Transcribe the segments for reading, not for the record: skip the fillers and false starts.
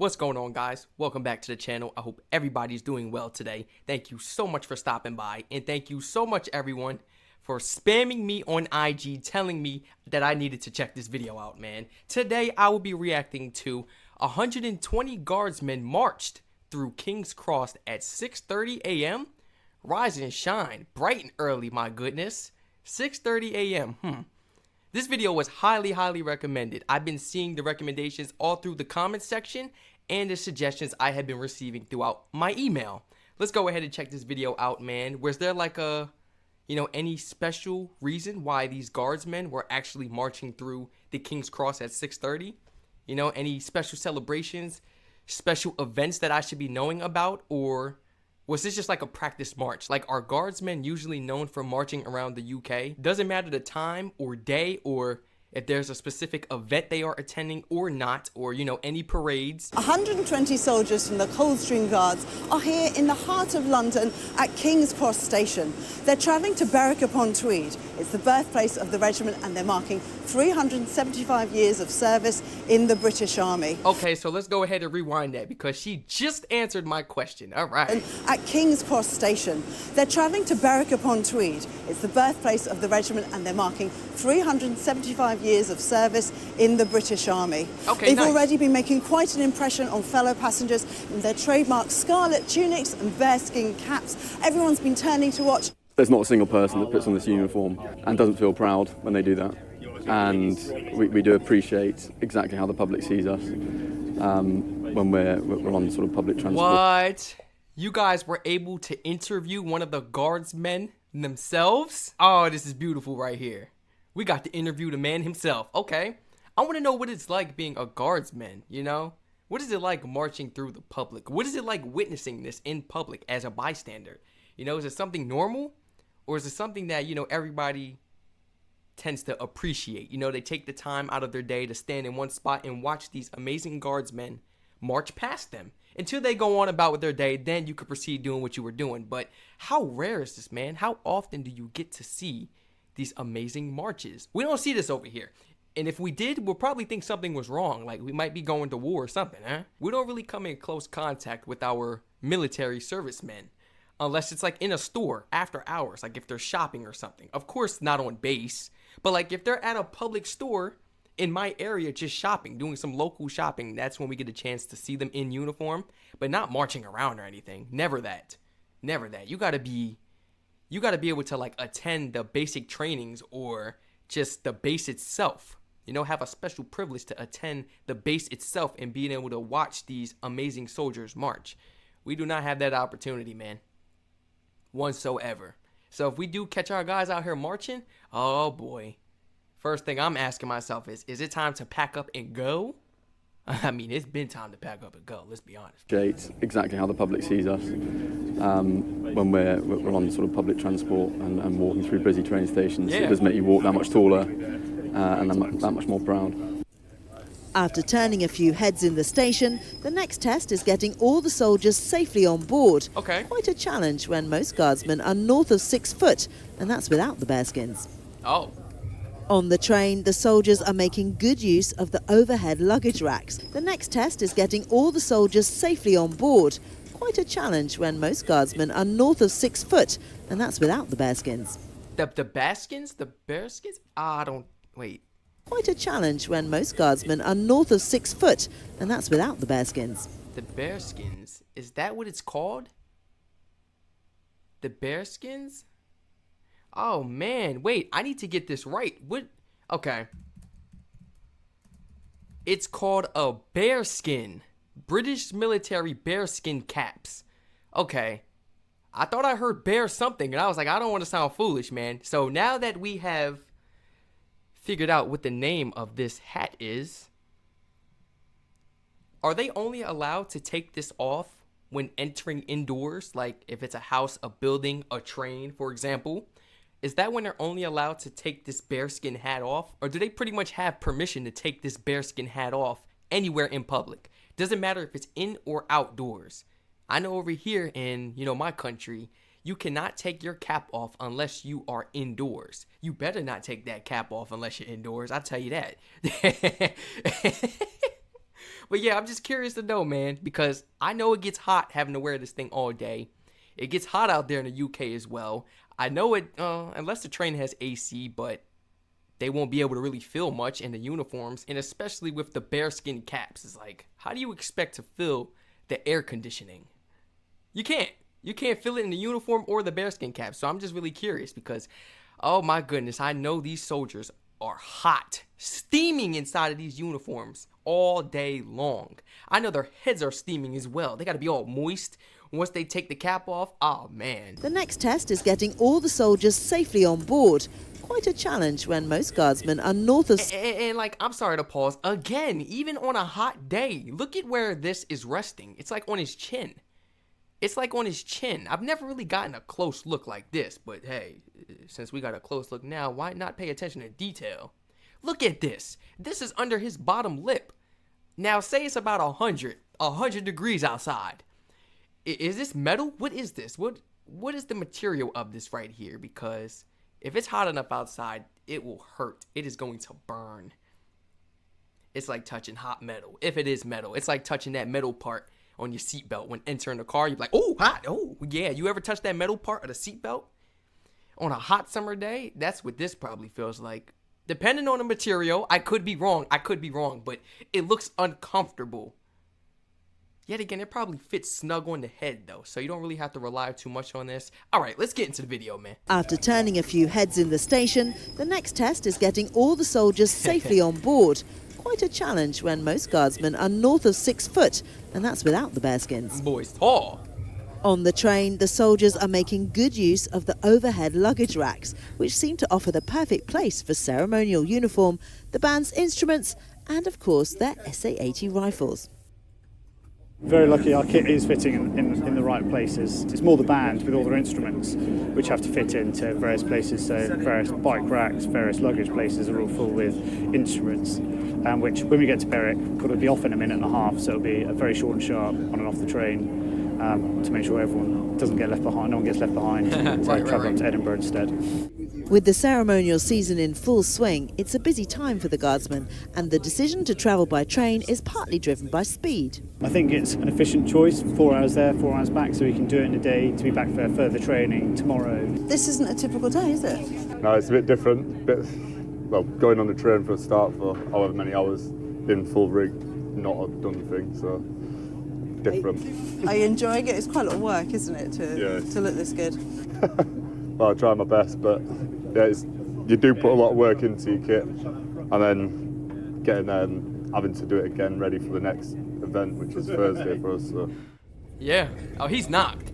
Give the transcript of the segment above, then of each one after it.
What's going on, guys? Welcome back to the channel. I hope everybody's doing well today. Thank you so much for stopping by, and thank you so much everyone for spamming me on IG telling me that I needed to check this video out, man. Today I will be reacting to 120 guardsmen marched through King's Cross at 6:30 a.m. Rise and shine, bright and early, my goodness. 6:30 a.m. This video was highly recommended. I've been seeing the recommendations all through the comments section and the suggestions I have been receiving throughout my email. Let's go ahead and check this video out, man. Was there like any special reason why these guardsmen were actually marching through the King's Cross at 6:30? Any special celebrations, special events that I should be knowing about, or was this just like a practice march? Like, are guardsmen usually known for marching around the UK? Doesn't matter the time or day or if there's a specific event they are attending or not, or, any parades. 120 soldiers from the Coldstream Guards are here in the heart of London at King's Cross Station. They're travelling to Berwick-upon-Tweed. It's the birthplace of the regiment, and they're marking 375 years of service in the British Army. Okay, so let's go ahead and rewind that because she just answered my question. All right. And at King's Cross Station, they're travelling to Berwick-upon-Tweed. It's the birthplace of the regiment, and they're marking 375 years of service in the British Army. Okay, They've nice. already been making quite an impression on fellow passengers in their trademark scarlet tunics and bearskin caps. Everyone's been turning to watch. There's not a single person that puts on this uniform and doesn't feel proud when they do that. And we do appreciate exactly how the public sees us when we're on sort of public transport. What? You guys were able to interview one of the guardsmen themselves? Oh, this is beautiful right here. We got to interview the man himself. Okay. I want to know what it's like being a guardsman, What is it like marching through the public? What is it like witnessing this in public as a bystander? Is it something normal? Or is it something that, everybody tends to appreciate? They take the time out of their day to stand in one spot and watch these amazing guardsmen march past them until they go on about with their day. Then you could proceed doing what you were doing. But how rare is this, man? How often do you get to see these amazing marches? We don't see this over here. And if we did, we'll probably think something was wrong. Like we might be going to war or something, huh? We don't really come in close contact with our military servicemen. Unless it's like in a store after hours, like if they're shopping or something. Of course, not on base, but like if they're at a public store in my area just shopping, doing some local shopping, that's when we get a chance to see them in uniform, but not marching around or anything. Never that. Never that. You gotta be able to like attend the basic trainings or just the base itself. Have a special privilege to attend the base itself and being able to watch these amazing soldiers march. We do not have that opportunity, man. Whatsoever. So if we do catch our guys out here marching, oh boy. First thing I'm asking myself is it time to pack up and go? I mean, it's been time to pack up and go, let's be honest. Exactly how the public sees us when we're on sort of public transport and walking through busy train stations. Yeah. It does make you walk that much taller and that much more proud. After turning a few heads in the station, the next test is getting all the soldiers safely on board. Okay. Quite a challenge when most guardsmen are north of 6 foot, and that's without the bearskins. Oh. On the train, the soldiers are making good use of the overhead luggage racks. The next test is getting all the soldiers safely on board. Quite a challenge when most guardsmen are north of 6 foot, and that's without the bearskins. The bearskins? The bearskins? Wait. Quite a challenge when most guardsmen are north of 6 foot, and that's without the bearskins. The bearskins? Is that what it's called? The bearskins? Oh man, wait, I need to get this right. What? Okay. It's called a bearskin. British military bearskin caps. Okay. I thought I heard bear something, and I was like, I don't want to sound foolish, man. So now that we have figured out what the name of this hat is, are they only allowed to take this off when entering indoors? Like if it's a house, a building, a train, for example? Is that when they're only allowed to take this bearskin hat off? Or do they pretty much have permission to take this bearskin hat off anywhere in public? Doesn't matter if it's in or outdoors. I know over here in, my country, you cannot take your cap off unless you are indoors. You better not take that cap off unless you're indoors. I'll tell you that. But yeah, I'm just curious to know, man, because I know it gets hot having to wear this thing all day. It gets hot out there in the UK as well. I know it, unless the train has AC, but they won't be able to really feel much in the uniforms, and especially with the bearskin caps. It's like, how do you expect to feel the air conditioning? You can't. You can't feel it in the uniform or the bearskin cap. So I'm just really curious because, oh my goodness, I know these soldiers are hot, steaming inside of these uniforms all day long. I know their heads are steaming as well. They got to be all moist once they take the cap off. Oh man. The next test is getting all the soldiers safely on board. Quite a challenge when most guardsmen are north of... And like, I'm sorry to pause. Again, even on a hot day, look at where this is resting. It's like on his chin. It's like on his chin. I've never really gotten a close look like this, but hey, since we got a close look now, why not pay attention to detail? Look at this. This is under his bottom lip. Now, say it's about 100 degrees outside. Is this metal? What is this? What is the material of this right here? Because if it's hot enough outside, it will hurt. It is going to burn. It's like touching hot metal. If it is metal, it's like touching that metal part on your seatbelt when entering the car. You're like, oh, hot. Oh, yeah. You ever touch that metal part of the seatbelt on a hot summer day? That's what this probably feels like. Depending on the material, I could be wrong, but it looks uncomfortable. Yet again, it probably fits snug on the head though, so you don't really have to rely too much on this. All right, let's get into the video, man. After turning a few heads in the station, the next test is getting all the soldiers safely on board. Quite a challenge when most guardsmen are north of 6 foot, and that's without the bearskins. Boy's tall. On the train, the soldiers are making good use of the overhead luggage racks, which seem to offer the perfect place for ceremonial uniform, the band's instruments, and of course their SA-80 rifles. Very lucky our kit is fitting in the right places. It's more the band with all their instruments which have to fit into various places, so various bike racks, various luggage places are all full with instruments, which when we get to Berwick, we'll be off in a minute and a half, so it'll be a very short and sharp on and off the train to make sure everyone doesn't get left behind, no one gets left behind, travel up to Edinburgh instead. With the ceremonial season in full swing, it's a busy time for the Guardsmen, and the decision to travel by train is partly driven by speed. I think it's an efficient choice, 4 hours there, 4 hours back, so we can do it in a day to be back for further training tomorrow. This isn't a typical day, is it? No, it's a bit different. Well, going on the train for a start for however many hours in full rig, not a done thing, so different. Are you enjoying it? It's quite a lot of work, isn't it, to look this good? Well, I try my best, but yeah, you do put a lot of work into your kit, and then getting there and having to do it again, ready for the next event, which is Thursday for us. So. Yeah. Oh, he's knocked.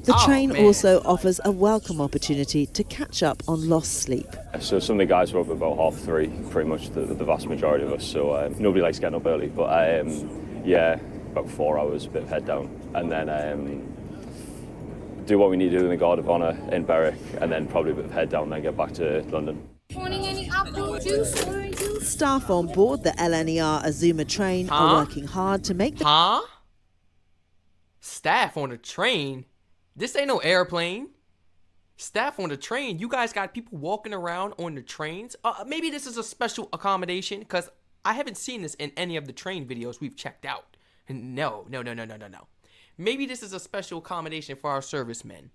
The train man. also offers a welcome opportunity to catch up on lost sleep. So some of the guys were up about 3:30, pretty much the vast majority of us, so nobody likes getting up early, but yeah, about 4 hours, a bit of head down, and then do what we need to do in the Guard of Honour in Berwick, and then probably a bit of head down, then get back to London. Any apple juice, orange juice? Staff on board the LNER Azuma train are working hard to make the... Staff on the train? This ain't no airplane. Staff on the train? You guys got people walking around on the trains? Maybe this is a special accommodation, because I haven't seen this in any of the train videos we've checked out. No. Maybe this is a special accommodation for our servicemen.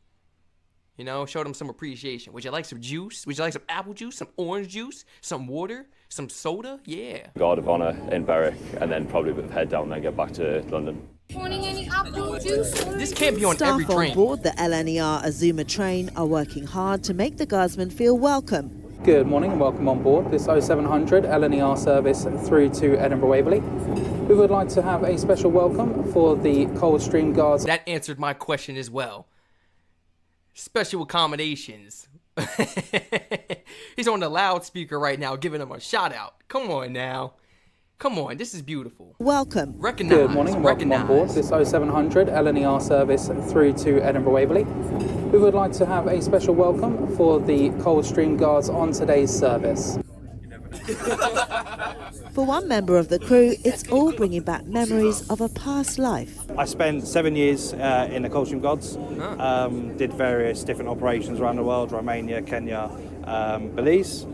You know, show them some appreciation. Would you like some juice? Would you like some apple juice, some orange juice, some water, some soda? Yeah. Guard of Honour in Berwick, and then probably a bit of head down, then get back to London. Any apple juice? This can't be on every Staff train. on board the LNER Azuma train are working hard to make the Guardsmen feel welcome. Good morning and welcome on board this 0700 LNER service through to Edinburgh Waverley. We would like to have a special welcome for the Coldstream Guards. That answered my question as well. Special accommodations. He's on the loudspeaker right now giving him a shout out. Come on now. Come on, this is beautiful. Welcome. Recognize. Good morning and welcome on board this 0700 LNER service through to Edinburgh Waverley. We would like to have a special welcome for the Coldstream Guards on today's service. For one member of the crew, it's all bringing back memories of a past life. I spent 7 years in the Coldstream Guards, did various different operations around the world, Romania, Kenya, Belize,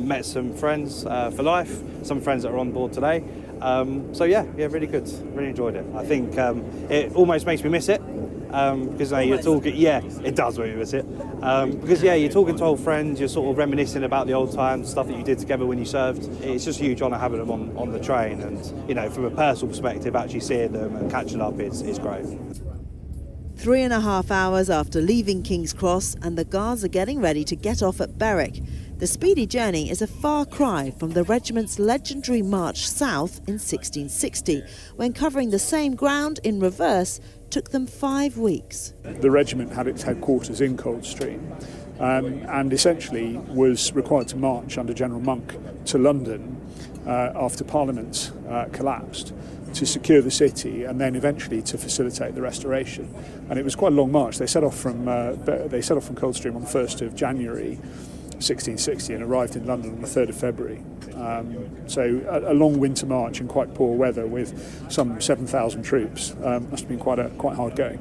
met some friends for life, some friends that are on board today, So yeah, really good. Really enjoyed it. I think it almost makes me miss it. Because you're talking, it does make me miss it. Because you're talking to old friends, you're sort of reminiscing about the old times, stuff that you did together when you served. It's just a huge honour having them on the train, and from a personal perspective, actually seeing them and catching up is great. 3.5 hours after leaving King's Cross, and the Guards are getting ready to get off at Berwick. The speedy journey is a far cry from the regiment's legendary march south in 1660, when covering the same ground in reverse took them 5 weeks. The regiment had its headquarters in Coldstream and essentially was required to march under General Monk to London after Parliament collapsed, to secure the city and then eventually to facilitate the restoration. And it was quite a long march. They set off from Coldstream on the 1st of January 1660 and arrived in London on the 3rd of February. So a long winter march in quite poor weather with some 7,000 troops. Must have been quite hard going.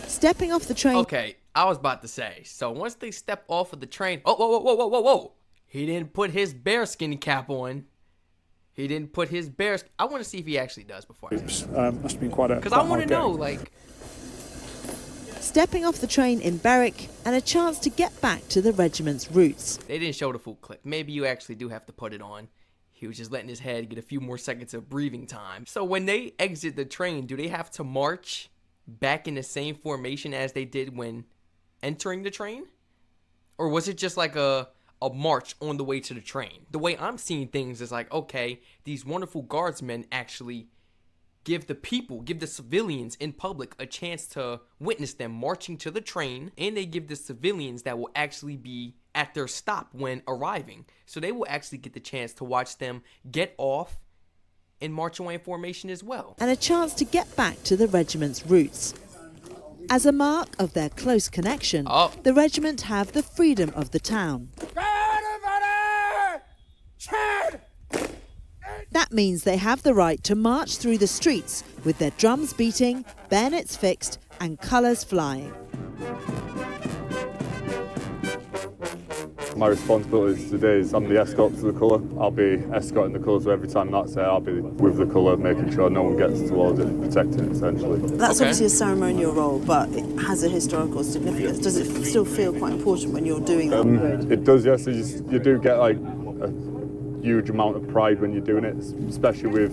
Stepping off the train. Okay, I was about to say, so once they step off of the train, whoa. He didn't put his bearskin cap on. He didn't put his I want to see if he actually does before. Must have been quite because I want to know, Stepping off the train in Berwick and a chance to get back to the regiment's roots. They didn't show the full clip. Maybe you actually do have to put it on. He was just letting his head get a few more seconds of breathing time. So when they exit the train, do they have to march back in the same formation as they did when entering the train? Or was it just like a march on the way to the train? The way I'm seeing things is like, okay, these wonderful guardsmen actually give the civilians in public a chance to witness them marching to the train, and they give the civilians that will actually be at their stop when arriving. So they will actually get the chance to watch them get off and march away in formation as well. And a chance to get back to the regiment's roots. As a mark of their close connection, the regiment have the freedom of the town. That means they have the right to march through the streets with their drums beating, bayonets fixed and colours flying. My responsibilities today is I'm the escort to the colour. I'll be escorting the colour, so every time that's there I'll be with the colour, making sure no one gets towards it, protecting it essentially. That's obviously a ceremonial role, but it has a historical significance. Does it still feel quite important when you're doing that? It does, yes. You do get like a huge amount of pride when you're doing it, especially with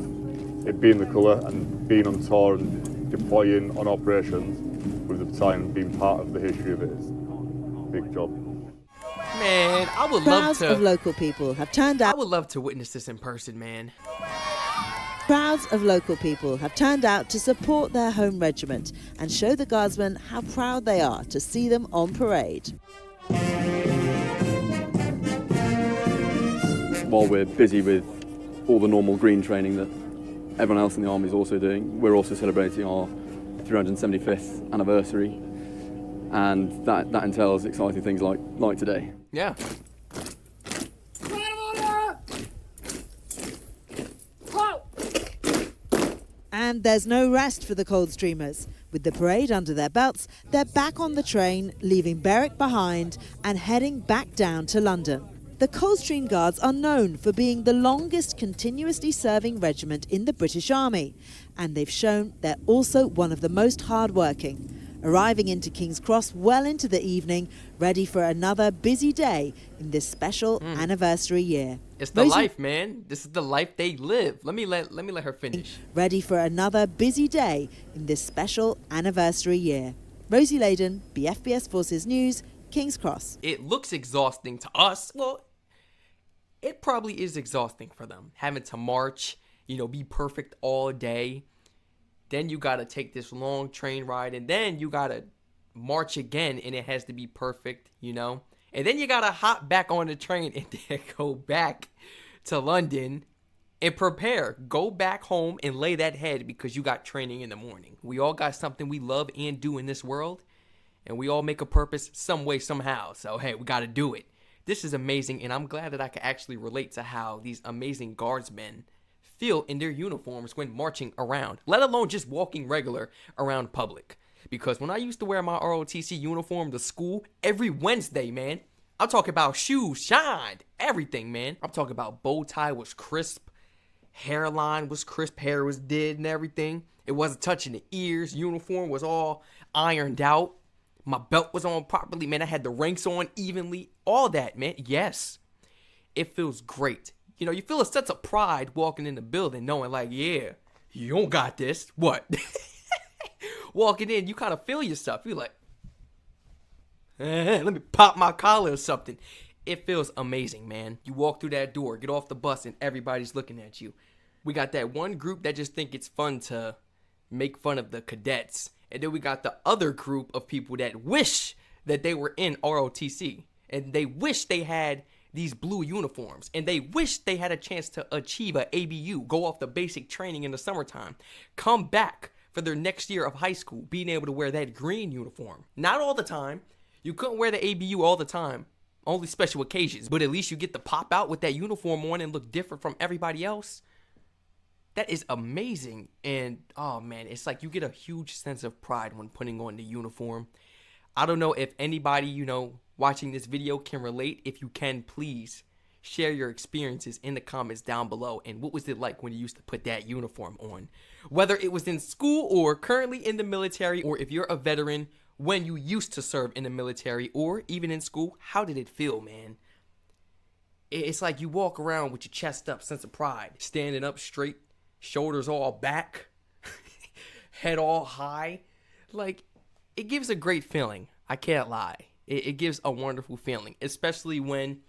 it being the colour and being on tour and deploying on operations with the battalion, being part of the history of it. It's a big job. Man, I would Crowds love to. of local people have turned out. I would love to witness this in person, man. Crowds of local people have turned out to support their home regiment and show the Guardsmen how proud they are to see them on parade. While we're busy with all the normal green training that everyone else in the army is also doing, we're also celebrating our 375th anniversary, and that entails exciting things like today. Yeah. And there's no rest for the Coldstreamers. With the parade under their belts, they're back on the train, leaving Berwick behind and heading back down to London. The Coldstream Guards are known for being the longest continuously serving regiment in the British Army, and they've shown they're also one of the most hard-working, arriving into King's Cross well into the evening, ready for another busy day in this special anniversary year. It's the life, man. This is the life they live. Let me let her finish. Ready for another busy day in this special anniversary year. Rosie Layden, BFBS Forces News, King's Cross. It looks exhausting to us. Well, it probably is exhausting for them, having to march, be perfect all day. Then you got to take this long train ride, and then you got to march again, and it has to be perfect, And then you got to hop back on the train and then go back to London and prepare. Go back home and lay that head because you got training in the morning. We all got something we love and do in this world, and we all make a purpose some way, somehow. So, hey, we got to do it. This is amazing, and I'm glad that I can actually relate to how these amazing guardsmen feel in their uniforms when marching around, let alone just walking regular around public. Because when I used to wear my ROTC uniform to school every Wednesday, man, I'm talking about shoes shined, everything, man. I'm talking about bow tie was crisp, Hairline was crisp, hair was did and everything. It wasn't touching the ears. Uniform was all ironed out. My belt was on properly, man. I had the ranks on evenly. All that, man. Yes. It feels great. You know, you feel a sense of pride walking in the building knowing like, yeah, you don't got this. What? Walking in, you kind of feel yourself. You're like, let me pop my collar or something. It feels amazing, man. You walk through that door, get off the bus, and everybody's looking at you. We got that one group that just think it's fun to make fun of the cadets. And then we got the other group of people that wish that they were in ROTC. And they wish they had these blue uniforms. And they wish they had a chance to achieve a ABU, go off the basic training in the summertime, come back for their next year of high school, being able to wear that green uniform. Not all the time. You couldn't wear the ABU all the time. Only special occasions. But at least you get to pop out with that uniform on and look different from everybody else. That is amazing. And, oh man, it's like you get a huge sense of pride when putting on the uniform. I don't know if anybody, you know, watching this video can relate. If you can, please share your experiences in the comments down below. And what was it like when you used to put that uniform on? Whether it was in school or currently in the military, or if you're a veteran, when you used to serve in the military or even in school, how did it feel, man? It's like you walk around with your chest up, sense of pride, standing up straight, shoulders all back, head all high. Like, it gives a great feeling. I can't lie. It gives a wonderful feeling, especially when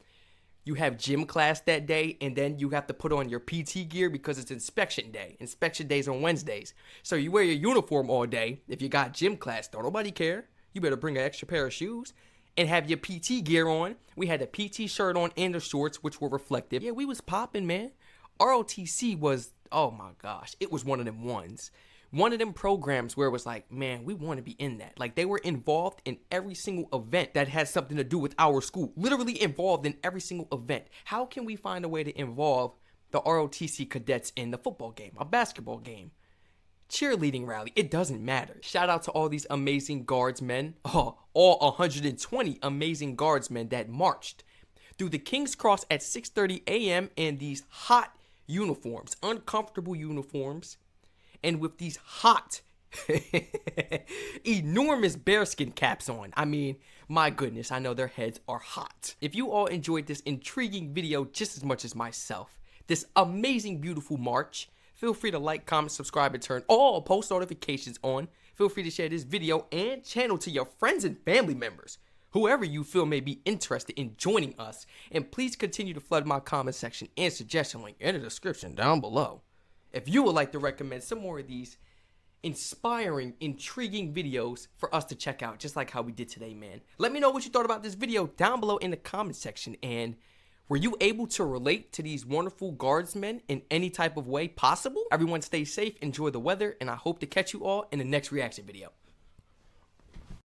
you have gym class that day and then you have to put on your PT gear because it's inspection day. Inspection day's on Wednesdays. So you wear your uniform all day. If you got gym class, don't nobody care. You better bring an extra pair of shoes and have your PT gear on. We had a PT shirt on and the shorts, which were reflective. Yeah, we was popping, man. ROTC was, oh my gosh, it was one of them ones. One of them programs where it was like, man, we want to be in that. Like, they were involved in every single event that has something to do with our school. Literally involved in every single event. How can we find a way to involve the ROTC cadets in the football game, a basketball game, cheerleading rally? It doesn't matter. Shout out to all these amazing guardsmen. Oh, all 120 amazing guardsmen that marched through the King's Cross at 6:30 a.m. in these hot uniforms, uncomfortable uniforms. And with these hot, enormous bearskin caps on. I mean, my goodness, I know their heads are hot. If you all enjoyed this intriguing video just as much as myself, this amazing, beautiful march, feel free to like, comment, subscribe, and turn all post notifications on. Feel free to share this video and channel to your friends and family members, whoever you feel may be interested in joining us. And please continue to flood my comment section and suggestion link in the description down below. If you would like to recommend some more of these inspiring, intriguing videos for us to check out, just like how we did today, man. Let me know what you thought about this video down below in the comment section. And were you able to relate to these wonderful guardsmen in any type of way possible? Everyone stay safe, enjoy the weather, and I hope to catch you all in the next reaction video.